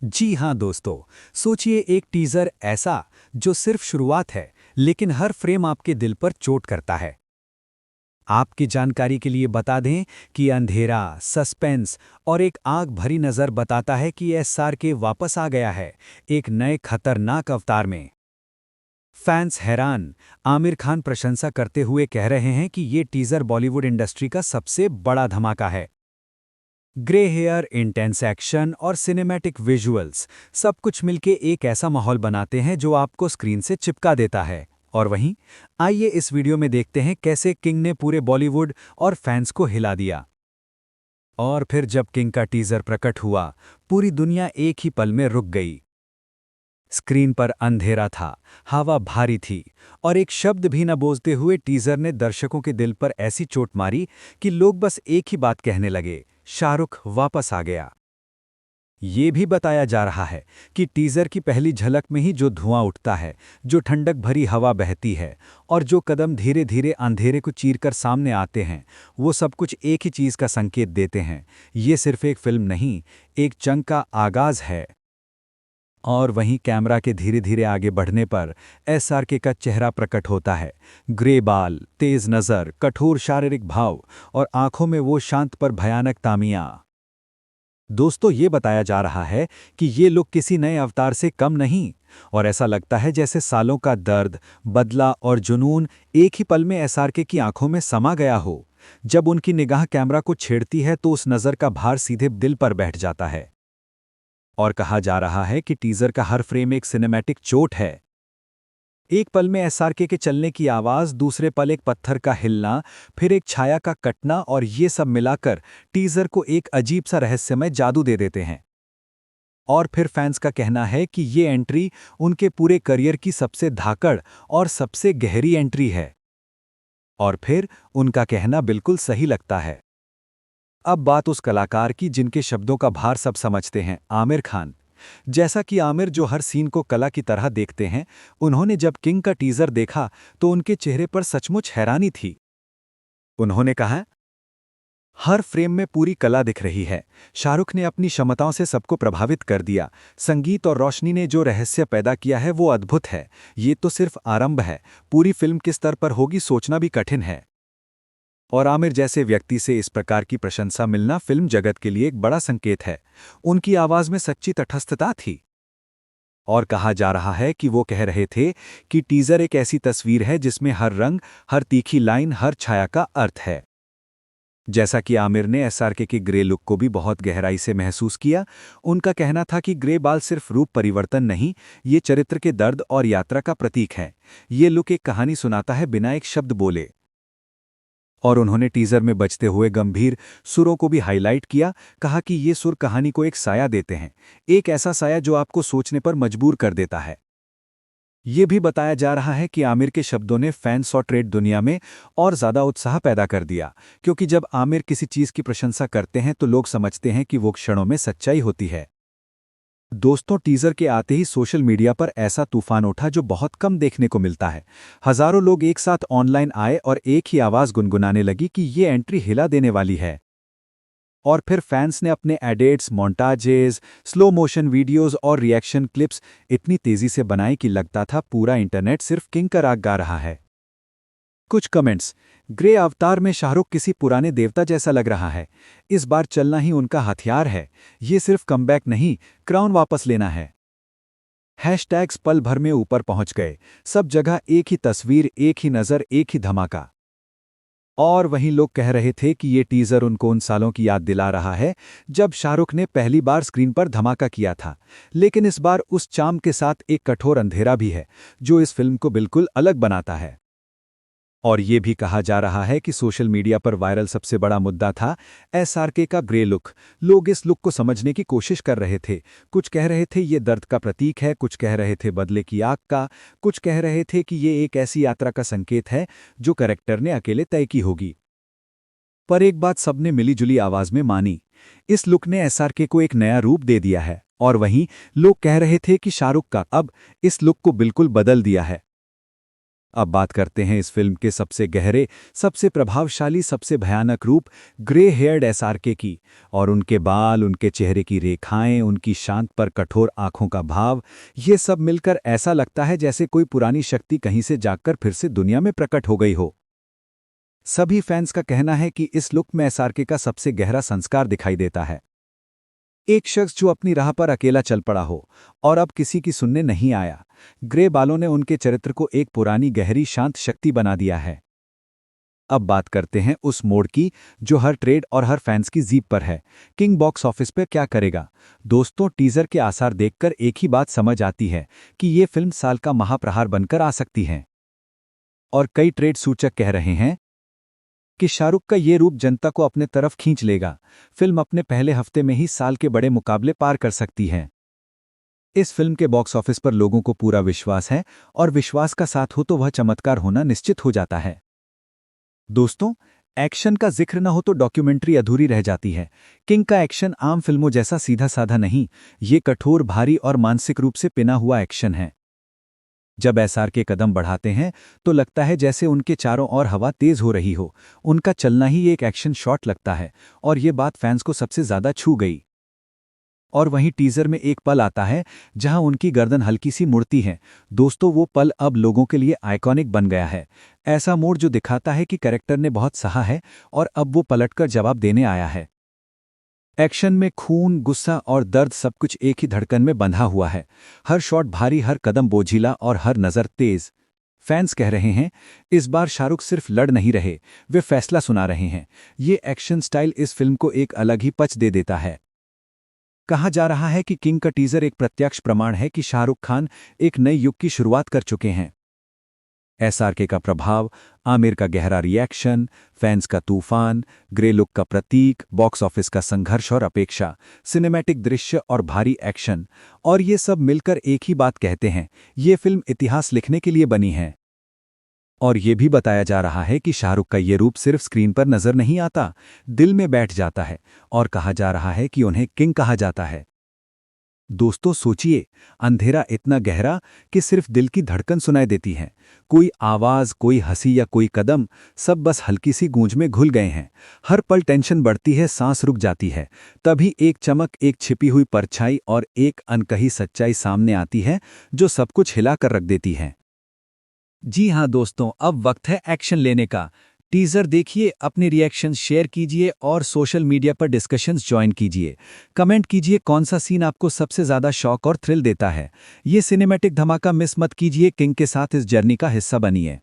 जी हाँ दोस्तों, सोचिए एक टीजर ऐसा जो सिर्फ शुरुआत है, लेकिन हर फ्रेम आपके दिल पर चोट करता है। आपकी जानकारी के लिए बता दें कि अंधेरा, सस्पेंस और एक आग भरी नज़र बताता है कि एसआर के वापस आ गया है, एक नए खतरनाक अवतार में। फैंस हैरान, आमिर खान प्रशंसा करते हुए कह रहे हैं कि ये टीजर बॉलीवुड इंडस्ट्री का सबसे बड़ा धमाका है। ग्रे हेयर, इंटेंस एक्शन और सिनेमैटिक विजुअल्स सब कुछ मिलके एक ऐसा माहौल बनाते हैं जो आपको स्क्रीन से चिपका देता है। और वहीं आइए इस वीडियो में देखते हैं कैसे किंग ने पूरे बॉलीवुड और फैंस को हिला दिया। और फिर जब किंग का टीजर प्रकट हुआ, पूरी दुनिया एक ही पल में रुक गई। स्क्रीन पर अंधेरा था, हवा भारी थी, और एक शब्द भी न बोलते हुए टीजर ने दर्शकों के दिल पर ऐसी चोट मारी कि लोग बस एक ही बात कहने लगे, शाहरुख वापस आ गया। ये भी बताया जा रहा है कि टीजर की पहली झलक में ही जो धुआं उठता है, जो ठंडक भरी हवा बहती है और जो कदम धीरे धीरे अंधेरे को चीरकर सामने आते हैं, वो सब कुछ एक ही चीज का संकेत देते हैं। ये सिर्फ एक फिल्म नहीं, एक जंग का आगाज है। और वहीं कैमरा के धीरे धीरे आगे बढ़ने पर एसआरके का चेहरा प्रकट होता है। ग्रे बाल, तेज नज़र, कठोर शारीरिक भाव और आंखों में वो शांत पर भयानक तामियां। दोस्तों, ये बताया जा रहा है कि ये लुक किसी नए अवतार से कम नहीं, और ऐसा लगता है जैसे सालों का दर्द, बदला और जुनून एक ही पल में एसआरके की आंखों में समा गया हो। जब उनकी निगाह कैमरा को छेड़ती है तो उस नज़र का भार सीधे दिल पर बैठ जाता है। और कहा जा रहा है कि टीजर का हर फ्रेम एक सिनेमैटिक चोट है। एक पल में एसआरके के चलने की आवाज, दूसरे पल एक पत्थर का हिलना, फिर एक छाया का कटना, और ये सब मिलाकर टीजर को एक अजीब सा रहस्यमय जादू दे देते हैं। और फिर फैंस का कहना है कि ये एंट्री उनके पूरे करियर की सबसे धाकड़ और सबसे गहरी एंट्री है। और फिर उनका कहना बिल्कुल सही लगता है। अब बात उस कलाकार की जिनके शब्दों का भार सब समझते हैं, आमिर खान। जैसा कि आमिर जो हर सीन को कला की तरह देखते हैं, उन्होंने जब किंग का टीजर देखा तो उनके चेहरे पर सचमुच हैरानी थी। उन्होंने कहा, हर फ्रेम में पूरी कला दिख रही है। शाहरुख ने अपनी क्षमताओं से सबको प्रभावित कर दिया। संगीत और रोशनी ने जो रहस्य पैदा किया है वो अद्भुत है। ये तो सिर्फ आरंभ है, पूरी फिल्म किस स्तर पर होगी सोचना भी कठिन है। और आमिर जैसे व्यक्ति से इस प्रकार की प्रशंसा मिलना फिल्म जगत के लिए एक बड़ा संकेत है। उनकी आवाज में सच्ची तटस्थता थी। और कहा जा रहा है कि वो कह रहे थे कि टीजर एक ऐसी तस्वीर है जिसमें हर रंग, हर तीखी लाइन, हर छाया का अर्थ है। जैसा कि आमिर ने एसआरके के ग्रे लुक को भी बहुत गहराई से महसूस किया। उनका कहना था कि ग्रे बाल सिर्फ रूप परिवर्तन नहीं, ये चरित्र के दर्द और यात्रा का प्रतीक है। ये लुक एक कहानी सुनाता है बिना एक शब्द बोले। और उन्होंने टीजर में बजते हुए गंभीर सुरों को भी हाईलाइट किया, कहा कि ये सुर कहानी को एक साया देते हैं, एक ऐसा साया जो आपको सोचने पर मजबूर कर देता है। ये भी बताया जा रहा है कि आमिर के शब्दों ने फैंस और ट्रेड दुनिया में और ज्यादा उत्साह पैदा कर दिया, क्योंकि जब आमिर किसी चीज की प्रशंसा करते हैं तो लोग समझते हैं कि वो क्षणों में सच्चाई होती है। दोस्तों, टीजर के आते ही सोशल मीडिया पर ऐसा तूफान उठा जो बहुत कम देखने को मिलता है। हजारों लोग एक साथ ऑनलाइन आए और एक ही आवाज गुनगुनाने लगी कि ये एंट्री हिला देने वाली है। और फिर फैंस ने अपने एडिट्स, मोन्टाजेज, स्लो मोशन वीडियोस और रिएक्शन क्लिप्स इतनी तेजी से बनाए कि लगता था पूरा इंटरनेट सिर्फ किंग का राग गा रहा है। कुछ कमेंट्स, ग्रे अवतार में शाहरुख किसी पुराने देवता जैसा लग रहा है। इस बार चलना ही उनका हथियार है। ये सिर्फ कमबैक नहीं, क्राउन वापस लेना है। हैशटैग्स पल भर में ऊपर पहुंच गए। सब जगह एक ही तस्वीर, एक ही नज़र, एक ही धमाका। और वहीं लोग कह रहे थे कि ये टीजर उनको उन सालों की याद दिला रहा है जब शाहरुख ने पहली बार स्क्रीन पर धमाका किया था। लेकिन इस बार उस चार्म के साथ एक कठोर अंधेरा भी है जो इस फिल्म को बिल्कुल अलग बनाता है। और ये भी कहा जा रहा है कि सोशल मीडिया पर वायरल सबसे बड़ा मुद्दा था एसआरके का ग्रे लुक। लोग इस लुक को समझने की कोशिश कर रहे थे। कुछ कह रहे थे ये दर्द का प्रतीक है, कुछ कह रहे थे बदले की आग का, कुछ कह रहे थे कि ये एक ऐसी यात्रा का संकेत है जो कैरेक्टर ने अकेले तय की होगी। पर एक बात सबने मिलीजुली आवाज में मानी, इस लुक ने एसआरके को एक नया रूप दे दिया है। और वहीं लोग कह रहे थे कि शाहरुख का अब इस लुक को बिल्कुल बदल दिया है। अब बात करते हैं इस फिल्म के सबसे गहरे, सबसे प्रभावशाली, सबसे भयानक रूप ग्रे हेयर्ड एसआरके की। और उनके बाल, उनके चेहरे की रेखाएं, उनकी शांत पर कठोर आंखों का भाव, ये सब मिलकर ऐसा लगता है जैसे कोई पुरानी शक्ति कहीं से जागकर फिर से दुनिया में प्रकट हो गई हो। सभी फैंस का कहना है कि इस लुक में एसआरके का सबसे गहरा संस्कार दिखाई देता है। एक शख्स जो अपनी राह पर अकेला चल पड़ा हो और अब किसी की सुनने नहीं आया। ग्रे बालों ने उनके चरित्र को एक पुरानी गहरी शांत शक्ति बना दिया है। अब बात करते हैं उस मोड़ की जो हर ट्रेड और हर फैंस की जीभ पर है। किंग बॉक्स ऑफिस पर क्या करेगा? दोस्तों, टीजर के आसार देखकर एक ही बात समझ आती है कि ये फिल्म साल का महाप्रहार बनकर आ सकती है। और कई ट्रेड सूचक कह रहे हैं कि शाहरुख का ये रूप जनता को अपने तरफ खींच लेगा। फिल्म अपने पहले हफ्ते में ही साल के बड़े मुकाबले पार कर सकती है। इस फिल्म के बॉक्स ऑफिस पर लोगों को पूरा विश्वास है, और विश्वास का साथ हो तो वह चमत्कार होना निश्चित हो जाता है। दोस्तों, एक्शन का जिक्र न हो तो डॉक्यूमेंट्री अधूरी रह जाती है। किंग का एक्शन आम फिल्मों जैसा सीधा साधा नहीं, ये कठोर, भारी और मानसिक रूप से पिना हुआ एक्शन है। जब एसआर के कदम बढ़ाते हैं तो लगता है जैसे उनके चारों ओर हवा तेज हो रही हो। उनका चलना ही एक एक्शन शॉट लगता है, और ये बात फैंस को सबसे ज्यादा छू गई। और वहीं टीजर में एक पल आता है जहां उनकी गर्दन हल्की सी मुड़ती है। दोस्तों, वो पल अब लोगों के लिए आइकॉनिक बन गया है। ऐसा मोड़ जो दिखाता है कि कैरेक्टर ने बहुत सहा है और अब वो पलटकर जवाब देने आया है। एक्शन में खून, गुस्सा और दर्द सब कुछ एक ही धड़कन में बंधा हुआ है। हर शॉट भारी, हर कदम बोझिला और हर नज़र तेज। फैंस कह रहे हैं इस बार शाहरुख सिर्फ लड़ नहीं रहे, वे फैसला सुना रहे हैं। ये एक्शन स्टाइल इस फिल्म को एक अलग ही पच दे देता है। कहा जा रहा है कि किंग का टीजर एक प्रत्यक्ष प्रमाण है कि शाहरुख खान एक नए युग की शुरुआत कर चुके हैं। एसआरके का प्रभाव, आमिर का गहरा रिएक्शन, फैंस का तूफान, ग्रे लुक का प्रतीक, बॉक्स ऑफिस का संघर्ष और अपेक्षा, सिनेमैटिक दृश्य और भारी एक्शन, और ये सब मिलकर एक ही बात कहते हैं, ये फिल्म इतिहास लिखने के लिए बनी है। और ये भी बताया जा रहा है कि शाहरुख का ये रूप सिर्फ स्क्रीन पर नजर नहीं आता, दिल में बैठ जाता है, और कहा जा रहा है कि उन्हें किंग कहा जाता है। दोस्तों, सोचिए, अंधेरा इतना गहरा कि सिर्फ दिल की धड़कन सुनाई देती है। कोई आवाज, कोई हंसी या कोई कदम, सब बस हल्की सी गूंज में घुल गए हैं। हर पल टेंशन बढ़ती है, सांस रुक जाती है। तभी एक चमक, एक छिपी हुई परछाई और एक अनकही सच्चाई सामने आती है जो सब कुछ हिला कर रख देती है। जी हाँ दोस्तों, अब वक्त है एक्शन लेने का। टीजर देखिए, अपने रिएक्शंस शेयर कीजिए और सोशल मीडिया पर डिस्कशंस ज्वाइन कीजिए। कमेंट कीजिए कौन सा सीन आपको सबसे ज़्यादा शॉक और थ्रिल देता है। ये सिनेमैटिक धमाका मिस मत कीजिए। किंग के साथ इस जर्नी का हिस्सा बनिए।